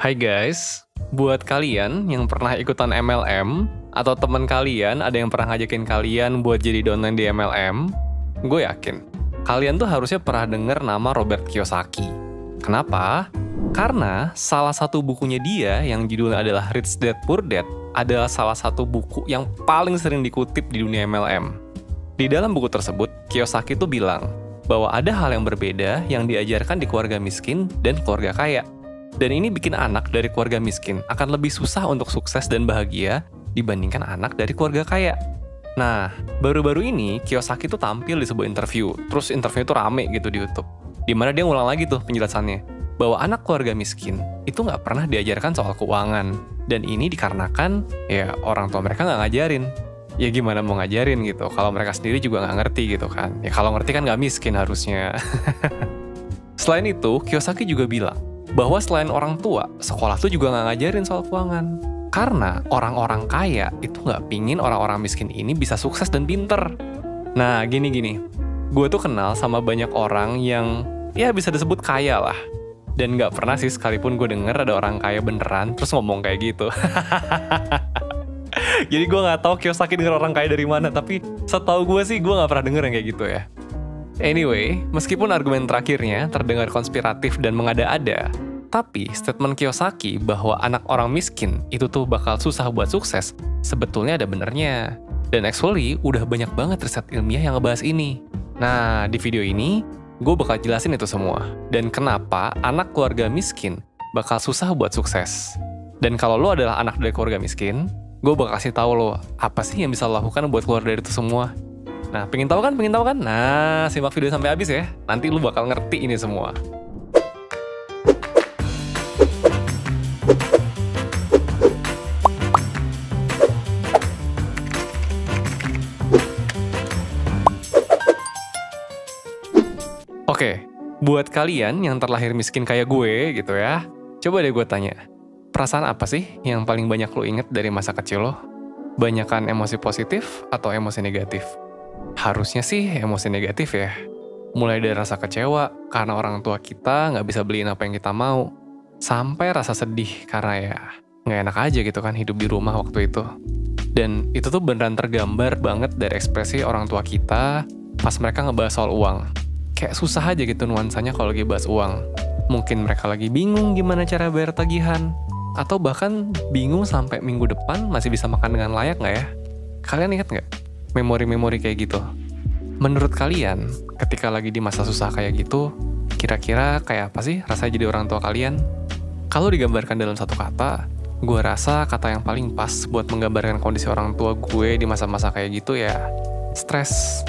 Hai guys, buat kalian yang pernah ikutan MLM, atau teman kalian ada yang pernah ngajakin kalian buat jadi downline di MLM, gue yakin, kalian tuh harusnya pernah denger nama Robert Kiyosaki. Kenapa? Karena salah satu bukunya dia yang judulnya adalah Rich Dad Poor Dad adalah salah satu buku yang paling sering dikutip di dunia MLM. Di dalam buku tersebut, Kiyosaki tuh bilang bahwa ada hal yang berbeda yang diajarkan di keluarga miskin dan keluarga kaya. Dan ini bikin anak dari keluarga miskin akan lebih susah untuk sukses dan bahagia dibandingkan anak dari keluarga kaya. Nah, baru-baru ini Kiyosaki tuh tampil di sebuah interview, terus interview itu rame gitu di YouTube. Dimana dia ngulang lagi tuh penjelasannya, bahwa anak keluarga miskin itu nggak pernah diajarkan soal keuangan. Dan ini dikarenakan, ya orang tua mereka nggak ngajarin. Ya gimana mau ngajarin gitu, kalau mereka sendiri juga nggak ngerti gitu kan. Ya kalau ngerti kan nggak miskin harusnya. Selain itu, Kiyosaki juga bilang, bahwa selain orang tua, sekolah tuh juga nggak ngajarin soal keuangan. Karena orang-orang kaya itu nggak pingin orang-orang miskin ini bisa sukses dan pinter. Nah, gini-gini. Gue tuh kenal sama banyak orang yang, ya bisa disebut kaya lah. Dan nggak pernah sih sekalipun gue denger ada orang kaya beneran, terus ngomong kayak gitu. Jadi gue nggak tahu Kiyosaki denger orang kaya dari mana, tapi setahu gue sih gue nggak pernah denger yang kayak gitu ya. Anyway, meskipun argumen terakhirnya terdengar konspiratif dan mengada-ada, tapi statement Kiyosaki bahwa anak orang miskin itu tuh bakal susah buat sukses, sebetulnya ada benernya. Dan actually, udah banyak banget riset ilmiah yang ngebahas ini. Nah, di video ini, gue bakal jelasin itu semua. Dan kenapa anak keluarga miskin bakal susah buat sukses. Dan kalau lo adalah anak dari keluarga miskin, gue bakal kasih tahu lo, apa sih yang bisa lo lakukan buat keluar dari itu semua. Nah, pengen tahu kan? Nah, simak video sampai habis ya. Nanti lu bakal ngerti ini semua. Oke, buat kalian yang terlahir miskin kayak gue gitu ya, coba deh gue tanya, perasaan apa sih yang paling banyak lo inget dari masa kecil lo? Banyakan emosi positif atau emosi negatif? Harusnya sih emosi negatif ya. Mulai dari rasa kecewa karena orang tua kita nggak bisa beliin apa yang kita mau, sampai rasa sedih karena ya nggak enak aja gitu kan hidup di rumah waktu itu. Dan itu tuh beneran tergambar banget dari ekspresi orang tua kita pas mereka ngebahas soal uang. Kayak susah aja gitu nuansanya kalau lagi bahas uang. Mungkin mereka lagi bingung gimana cara bayar tagihan, atau bahkan bingung sampai minggu depan masih bisa makan dengan layak nggak ya? Kalian ingat nggak memori-memori kayak gitu? Menurut kalian, ketika lagi di masa susah kayak gitu, kira-kira kayak apa sih rasanya jadi orang tua kalian? Kalau digambarkan dalam satu kata, gue rasa kata yang paling pas buat menggambarkan kondisi orang tua gue di masa-masa kayak gitu ya, stres.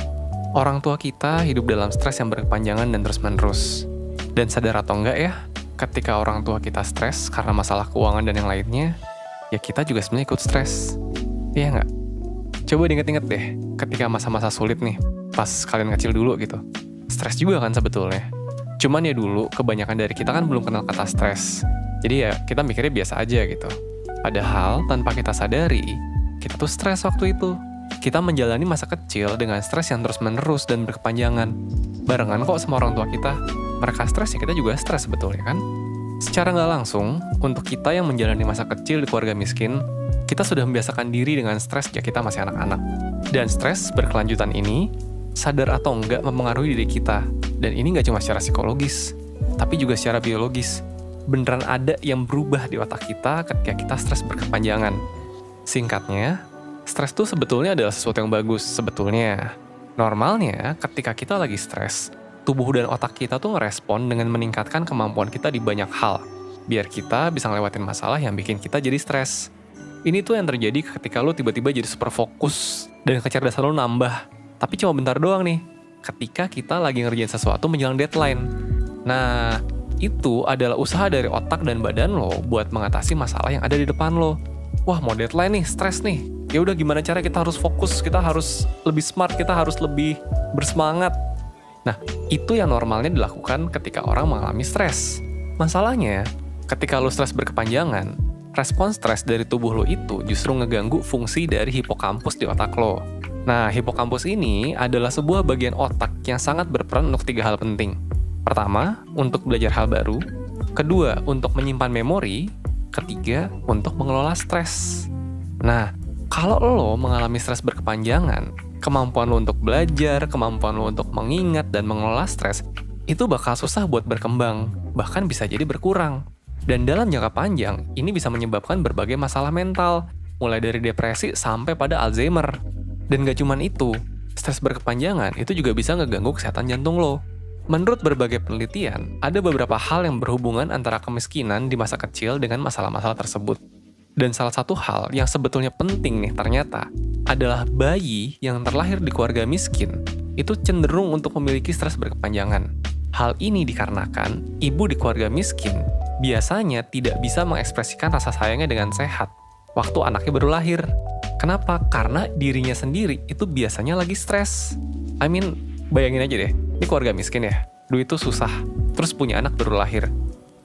Orang tua kita hidup dalam stres yang berkepanjangan dan terus-menerus. Dan sadar atau enggak ya, ketika orang tua kita stres karena masalah keuangan dan yang lainnya, ya kita juga sebenarnya ikut stres. Iya nggak? Coba diinget-inget deh, ketika masa-masa sulit nih, pas kalian kecil dulu gitu. Stres juga kan sebetulnya. Cuman ya dulu, kebanyakan dari kita kan belum kenal kata stres. Jadi ya kita mikirnya biasa aja gitu. Padahal tanpa kita sadari, kita tuh stres waktu itu. Kita menjalani masa kecil dengan stres yang terus-menerus dan berkepanjangan. Barengan kok sama orang tua kita. Mereka stres ya kita juga stres sebetulnya kan. Secara nggak langsung, untuk kita yang menjalani masa kecil di keluarga miskin, kita sudah membiasakan diri dengan stres jika kita masih anak-anak. Dan stres berkelanjutan ini, sadar atau enggak mempengaruhi diri kita. Dan ini nggak cuma secara psikologis, tapi juga secara biologis. Beneran ada yang berubah di otak kita ketika kita stres berkepanjangan. Singkatnya, stres itu sebetulnya adalah sesuatu yang bagus sebetulnya. Normalnya, ketika kita lagi stres, tubuh dan otak kita tuh ngerespon dengan meningkatkan kemampuan kita di banyak hal, biar kita bisa ngelewatin masalah yang bikin kita jadi stres. Ini tuh yang terjadi ketika lo tiba-tiba jadi super fokus dan kecerdasan lo nambah. Tapi cuma bentar doang nih, ketika kita lagi ngerjain sesuatu menjelang deadline. Nah, itu adalah usaha dari otak dan badan lo buat mengatasi masalah yang ada di depan lo. Wah, mau deadline nih, stres nih. Ya udah gimana cara kita harus fokus, kita harus lebih smart, kita harus lebih bersemangat. Nah, itu yang normalnya dilakukan ketika orang mengalami stres. Masalahnya, ketika lo stres berkepanjangan, respon stres dari tubuh lo itu justru ngeganggu fungsi dari hipokampus di otak lo. Nah, hipokampus ini adalah sebuah bagian otak yang sangat berperan untuk 3 hal penting. Pertama, untuk belajar hal baru. Kedua, untuk menyimpan memori. Ketiga, untuk mengelola stres. Nah, kalau lo mengalami stres berkepanjangan, kemampuan lo untuk belajar, kemampuan lo untuk mengingat dan mengelola stres, itu bakal susah buat berkembang, bahkan bisa jadi berkurang. Dan dalam jangka panjang, ini bisa menyebabkan berbagai masalah mental, mulai dari depresi sampai pada Alzheimer. Dan gak cuman itu, stres berkepanjangan itu juga bisa ngeganggu kesehatan jantung lo. Menurut berbagai penelitian, ada beberapa hal yang berhubungan antara kemiskinan di masa kecil dengan masalah-masalah tersebut. Dan salah satu hal yang sebetulnya penting nih ternyata, adalah bayi yang terlahir di keluarga miskin, itu cenderung untuk memiliki stres berkepanjangan. Hal ini dikarenakan ibu di keluarga miskin biasanya tidak bisa mengekspresikan rasa sayangnya dengan sehat waktu anaknya baru lahir. Kenapa? Karena dirinya sendiri itu biasanya lagi stres. Bayangin aja deh, ini keluarga miskin ya, duit itu susah, terus punya anak baru lahir.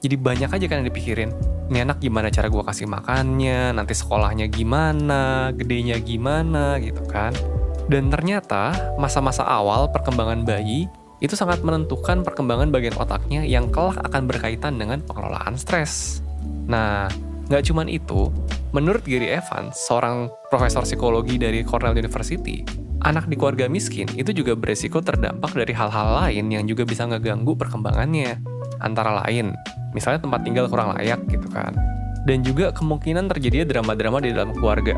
Jadi banyak aja kan yang dipikirin, ini anak gimana cara gue kasih makannya, nanti sekolahnya gimana, gedenya gimana gitu kan. Dan ternyata masa-masa awal perkembangan bayi itu sangat menentukan perkembangan bagian otaknya yang kelak akan berkaitan dengan pengelolaan stres. Nah, nggak cuman itu, menurut Gary Evans, seorang profesor psikologi dari Cornell University, anak di keluarga miskin itu juga beresiko terdampak dari hal-hal lain yang juga bisa ngeganggu perkembangannya. Antara lain, misalnya tempat tinggal kurang layak gitu kan. Dan juga kemungkinan terjadinya drama-drama di dalam keluarga.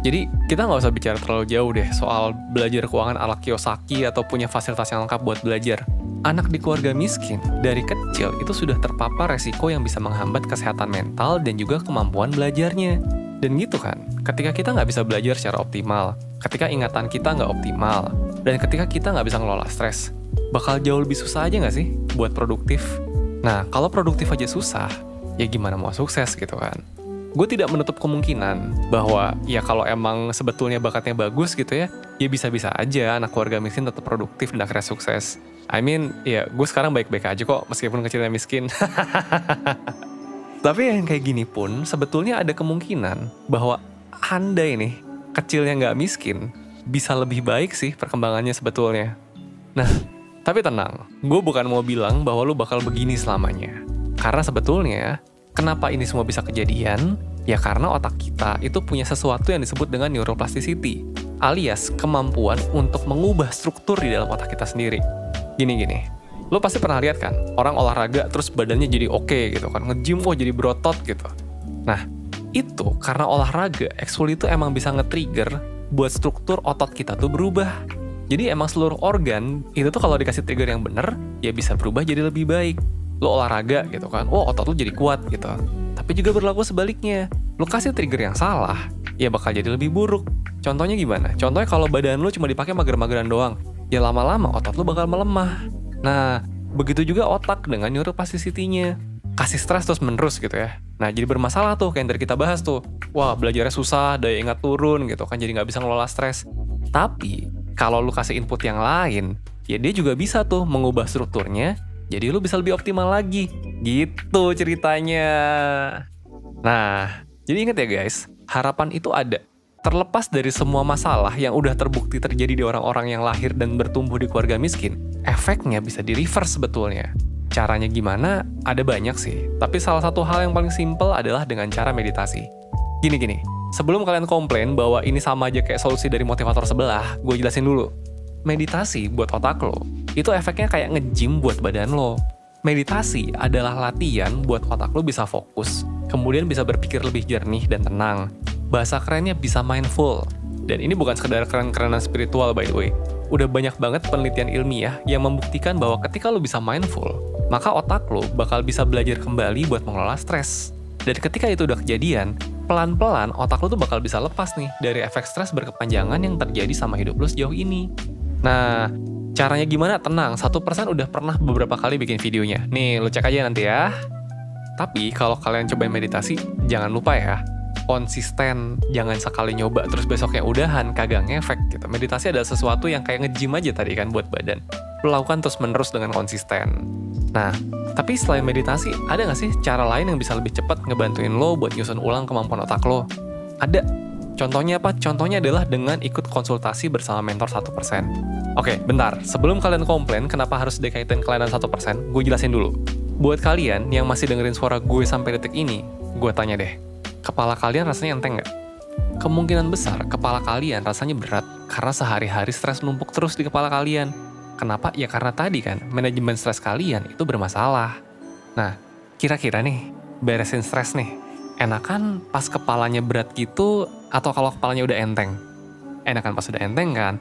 Jadi kita nggak usah bicara terlalu jauh deh soal belajar keuangan ala Kiyosaki atau punya fasilitas yang lengkap buat belajar. Anak di keluarga miskin dari kecil itu sudah terpapar resiko yang bisa menghambat kesehatan mental dan juga kemampuan belajarnya. Dan gitu kan, ketika kita nggak bisa belajar secara optimal, ketika ingatan kita nggak optimal, dan ketika kita nggak bisa ngelola stres, bakal jauh lebih susah aja nggak sih buat produktif? Nah, kalau produktif aja susah, ya gimana mau sukses gitu kan? Gue tidak menutup kemungkinan bahwa ya kalau emang sebetulnya bakatnya bagus gitu ya bisa-bisa aja anak keluarga miskin tetap produktif dan akhirnya sukses. Ya gue sekarang baik-baik aja kok meskipun kecilnya miskin. Tapi yang kayak gini pun sebetulnya ada kemungkinan bahwa Anda ini kecilnya nggak miskin bisa lebih baik sih perkembangannya sebetulnya. Nah, tapi tenang, gue bukan mau bilang bahwa lu bakal begini selamanya. Karena sebetulnya, kenapa ini semua bisa kejadian? Ya karena otak kita itu punya sesuatu yang disebut dengan neuroplasticity, alias kemampuan untuk mengubah struktur di dalam otak kita sendiri. Gini, lo pasti pernah lihat kan, orang olahraga terus badannya jadi oke gitu kan, nge-gym jadi berotot gitu. Nah, itu karena olahraga, actually itu emang bisa nge-trigger buat struktur otot kita tuh berubah. Jadi emang seluruh organ itu tuh kalau dikasih trigger yang bener, ya bisa berubah jadi lebih baik. Lo olahraga gitu kan, otot lo jadi kuat gitu. Tapi juga berlaku sebaliknya, lo kasih trigger yang salah, ya bakal jadi lebih buruk. Contohnya gimana? Contohnya kalau badan lo cuma dipakai mager-mageran doang, ya lama-lama otot lo bakal melemah. Nah, begitu juga otak dengan neuroplasticity-nya. Kasih stres terus menerus gitu ya. Nah, jadi bermasalah tuh, kayak yang tadi kita bahas tuh. Wah, belajarnya susah, daya ingat turun gitu kan, jadi nggak bisa ngelola stres. Tapi, kalau lu kasih input yang lain, ya dia juga bisa tuh mengubah strukturnya, jadi lu bisa lebih optimal lagi. Gitu ceritanya. Nah, jadi ingat ya guys, harapan itu ada. Terlepas dari semua masalah yang udah terbukti terjadi di orang-orang yang lahir dan bertumbuh di keluarga miskin, efeknya bisa di-reverse sebetulnya. Caranya gimana? Ada banyak sih, tapi salah satu hal yang paling simple adalah dengan cara meditasi. Gini, sebelum kalian komplain bahwa ini sama aja kayak solusi dari motivator sebelah, gue jelasin dulu. Meditasi buat otak lo, itu efeknya kayak nge-gym buat badan lo. Meditasi adalah latihan buat otak lo bisa fokus, kemudian bisa berpikir lebih jernih dan tenang. Bahasa kerennya bisa mindful. Dan ini bukan sekedar keren-kerenan spiritual by the way. Udah banyak banget penelitian ilmiah yang membuktikan bahwa ketika lo bisa mindful, maka otak lo bakal bisa belajar kembali buat mengelola stres. Dan ketika itu udah kejadian, pelan-pelan otak lo tuh bakal bisa lepas nih dari efek stres berkepanjangan yang terjadi sama hidup lo sejauh ini. Nah, caranya gimana? Tenang, 1% udah pernah beberapa kali bikin videonya. Nih, lo cek aja nanti ya. Tapi kalau kalian cobain meditasi, jangan lupa ya, konsisten, jangan sekali nyoba terus besoknya udahan, kagak ngefek gitu. Meditasi adalah sesuatu yang kayak nge-gym aja tadi kan buat badan. Lo lakukan terus menerus dengan konsisten. Nah, tapi selain meditasi, ada nggak sih cara lain yang bisa lebih cepat ngebantuin lo buat nyusun ulang kemampuan otak lo? Ada. Contohnya apa? Contohnya adalah dengan ikut konsultasi bersama mentor 1%. Oke, bentar. Sebelum kalian komplain kenapa harus dekaitin kelainan 1%, gue jelasin dulu. Buat kalian yang masih dengerin suara gue sampai detik ini, gue tanya deh, kepala kalian rasanya enteng nggak? Kemungkinan besar kepala kalian rasanya berat karena sehari-hari stres numpuk terus di kepala kalian. Kenapa? Ya karena tadi kan, manajemen stres kalian itu bermasalah. Nah, kira-kira nih, beresin stres nih, enakan pas kepalanya berat gitu atau kalau kepalanya udah enteng? Enakan pas udah enteng kan?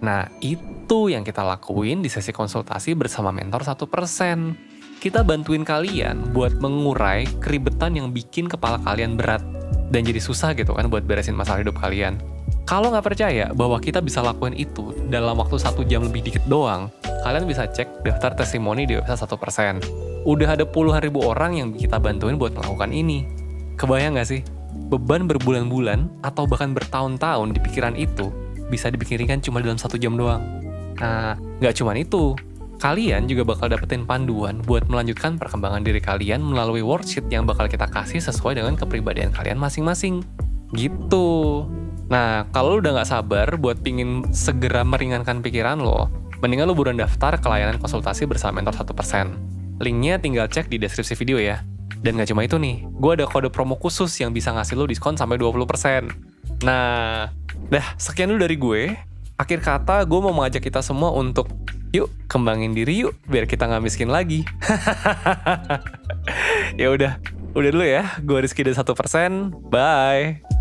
Nah, itu yang kita lakuin di sesi konsultasi bersama mentor 1%. Kita bantuin kalian buat mengurai keribetan yang bikin kepala kalian berat dan jadi susah gitu kan buat beresin masalah hidup kalian. Kalau nggak percaya bahwa kita bisa lakuin itu dalam waktu 1 jam lebih dikit doang, kalian bisa cek daftar testimoni di website 1%. Udah ada puluhan ribu orang yang kita bantuin buat melakukan ini. Kebayang nggak sih? Beban berbulan-bulan atau bahkan bertahun-tahun di pikiran itu bisa dipikirkan cuma dalam 1 jam doang. Nah, nggak cuma itu. Kalian juga bakal dapetin panduan buat melanjutkan perkembangan diri kalian melalui worksheet yang bakal kita kasih sesuai dengan kepribadian kalian masing-masing. Gitu. Nah, kalau lu udah nggak sabar buat pingin segera meringankan pikiran lo, mendingan lu buruan daftar ke layanan konsultasi bersama mentor 1%. Linknya tinggal cek di deskripsi video ya. Dan nggak cuma itu nih, gue ada kode promo khusus yang bisa ngasih lo diskon sampai 20%. Nah, dah sekian dulu dari gue. Akhir kata, gue mau mengajak kita semua untuk yuk, kembangin diri yuk, biar kita nggak miskin lagi. Ya udah dulu ya. Gue Rizky dari 1%. Bye.